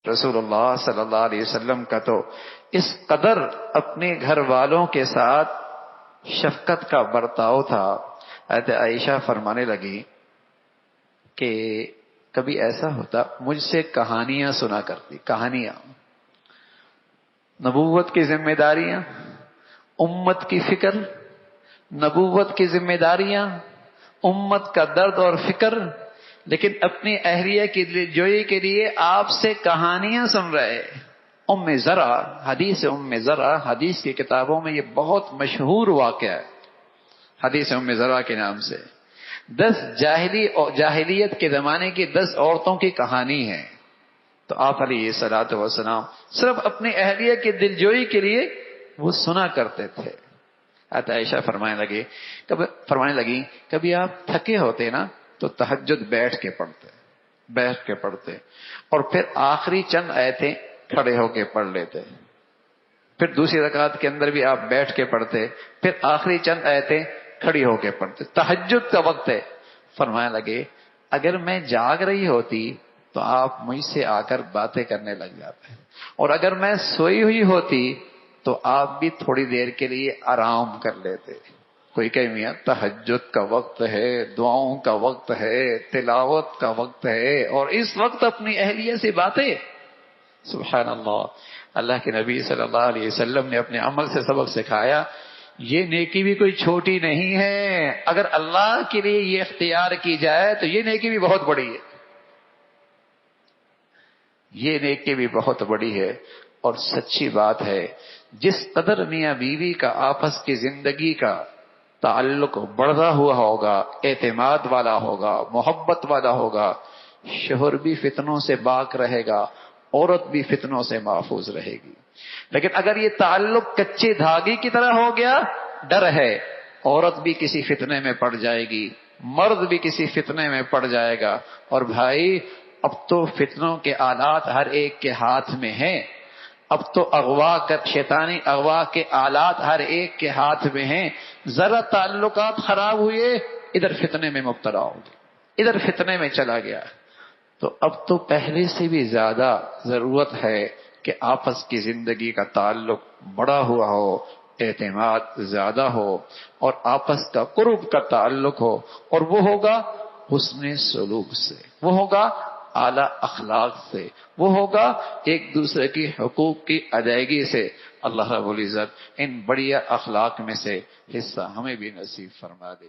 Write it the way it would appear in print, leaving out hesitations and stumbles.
رسول اللہ صلی اللہ علیہ وسلم کا تو اس قدر اپنے گھر والوں کے ساتھ شفقت کا برتاؤ تھا. حضرت عائشہ فرمانے لگی کہ کبھی ایسا ہوتا مجھ سے کہانیاں سنا کرتی. کہانیاں، نبوت کی ذمہ داریاں، امت کی فکر، نبوت کی ذمہ داریاں، امت کا درد اور فکر، لیکن اپنی اہلیہ کی دلجوئی کے لیے آپ سے کہانیاں سن رہے. ام زرع، حدیث ام زرع، حدیث کی کتابوں میں یہ بہت مشہور واقعہ ہے. حدیث ام زرع کے نام سے 10 جاہلیت کے زمانے کی 10 عورتوں کی کہانی ہے. تو آپ علیہ الصلوۃ والسلام صرف اپنی اہلیہ کی دلجوئی کے لیے وہ سنا کرتے تھے. حضرت عائشہ فرمانے لگی کبھی آپ تھکے ہوتے نا تو تہجد بیٹھ کے پڑھتے اور پھر آخری چند آیتیں کھڑے ہو کے پڑھ لیتے. پھر دوسری رکعت کے اندر بھی آپ بیٹھ کے پڑھتے، پھر آخری چند آیتیں کھڑی ہو کے پڑھتے. تہجد کا وقت ہے. فرمانے لگے اگر میں جاگ رہی ہوتی تو آپ مجھ سے آ کر باتیں کرنے لگ جاتے، اور اگر میں سوئی ہوئی ہوتی تو آپ بھی تھوڑی دیر کے لیے آرام کر لیتے. کوئی کہ میاں تہجد کا وقت ہے، دعاؤں کا وقت ہے، تلاوت کا وقت ہے، اور اس وقت اپنی اہلیہ سے باتیں. سبحان اللہ. اللہ کے نبی صلی اللہ علیہ وسلم نے اپنے عمل سے سبق سکھایا یہ نیکی بھی کوئی چھوٹی نہیں ہے. اگر اللہ کے لیے یہ اختیار کی جائے تو یہ نیکی بھی بہت بڑی ہے. یہ نیکی بھی بہت بڑی ہے. اور سچی بات ہے جس قدر میاں بیوی کا آپس کی زندگی کا تعلق بڑھا ہوا ہوگا، اعتماد والا ہوگا، محبت والا ہوگا، شوہر بھی فتنوں سے پاک رہے گا، عورت بھی فتنوں سے محفوظ رہے گی. لیکن اگر یہ تعلق کچے دھاگے کی طرح ہو گیا، ڈر ہے عورت بھی کسی فتنے میں پڑ جائے گی، مرد بھی کسی فتنے میں پڑ جائے گا. اور بھائی اب تو فتنوں کے آلات ہر ایک کے ہاتھ میں ہیں. اب تو شیطانی اغوا کے آلات ہر ایک کے ہاتھ میں ہیں. ذرا تعلقات خراب ہوئے ادھر فتنے میں مبتلا ہو گئے، ادھر فتنے میں چلا گیا. تو اب تو پہلے سے بھی زیادہ ضرورت ہے کہ آپس کی زندگی کا تعلق بڑا ہوا ہو، اعتماد زیادہ ہو، اور آپس کا قرب کا تعلق ہو. اور وہ ہوگا حسن سلوک سے، وہ ہوگا اعلیٰ اخلاق سے، وہ ہوگا ایک دوسرے کی حقوق کی ادائیگی سے. اللہ رب العزت ان بڑھیا اخلاق میں سے حصہ ہمیں بھی نصیب فرما دے.